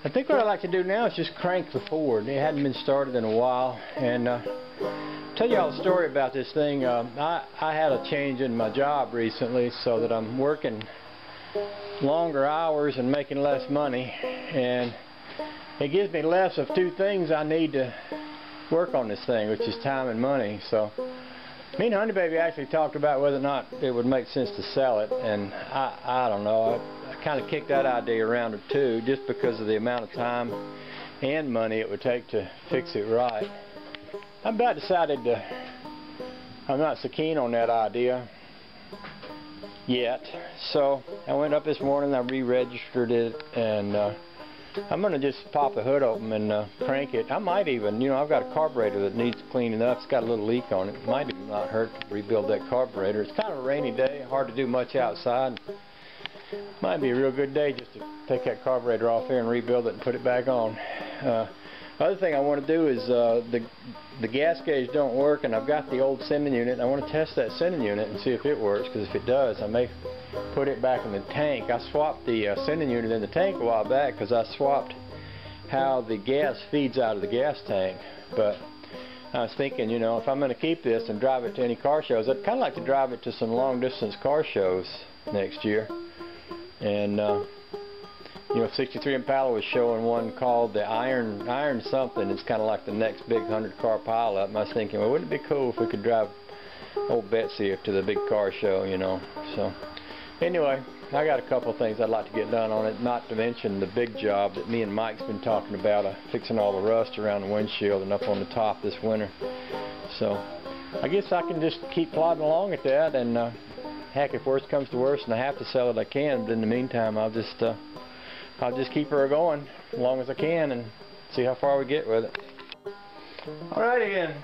I think what I'd like to do now is just crank the Ford. It hadn't been started in a while, and tell you all a story about this thing. I had a change in my job recently, so that I'm working longer hours and making less money, and it gives me less of two things I need to work on this thing, which is time and money. So me and Honey Baby actually talked about whether or not it would make sense to sell it, and I don't know. I kind of kicked that idea around too, just because of the amount of time and money it would take to fix it right. I about decided I'm not so keen on that idea yet, so I went up this morning, I re-registered it, and I'm going to just pop the hood open and crank it. I might even, you know, I've got a carburetor that needs cleaning up. It's got a little leak on it. It might even not hurt to rebuild that carburetor. It's kind of a rainy day, hard to do much outside. Might be a real good day just to take that carburetor off there and rebuild it and put it back on. Other thing I want to do is the gas gauge don't work, and I've got the old sending unit. I want to test that sending unit and see if it works, because if it does, I may put it back in the tank. I swapped the sending unit in the tank a while back because I swapped how the gas feeds out of the gas tank. But I was thinking, you know, if I'm going to keep this and drive it to any car shows, I'd kind of like to drive it to some long distance car shows next year. And you know, 63 Impala was showing one called the Iron something. It's kind of like the next big 100-car pileup. And I was thinking, well, wouldn't it be cool if we could drive old Betsy up to the big car show, you know? So anyway, I got a couple things I'd like to get done on it, not to mention the big job that me and Mike's been talking about, fixing all the rust around the windshield and up on the top this winter. So I guess I can just keep plodding along at that, and heck, if worst comes to worst and I have to sell it, I can. But in the meantime, I'll just keep her going as long as I can and see how far we get with it. Alright again,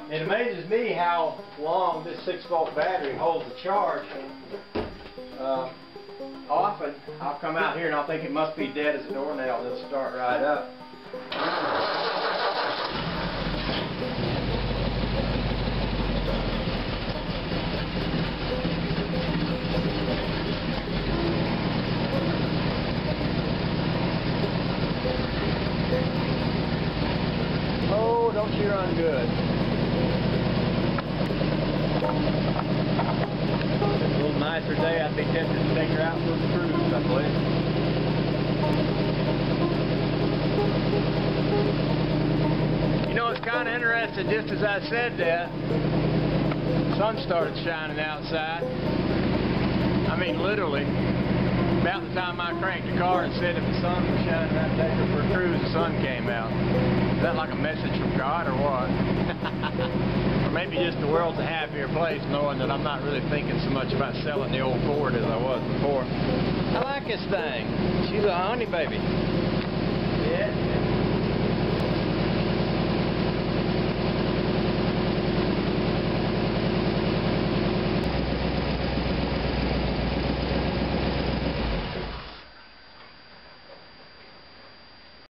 it amazes me how long this 6-volt battery holds the charge. Often I'll come out here and I'll think it must be dead as a doornail, and it'll start right up. Oh, don't you run good. A little nicer day, I'd be tempted to take her out for a cruise, I believe. You know, it's kind of interesting, just as I said that, the sun started shining outside. I mean, literally. About the time I cranked the car and said if the sun was shining, I'd take her for a cruise, the sun came out. Is that like a message from God or what? Or maybe just the world's a happier place knowing that I'm not really thinking so much about selling the old Ford as I was before. I like this thing. She's a Honey Baby.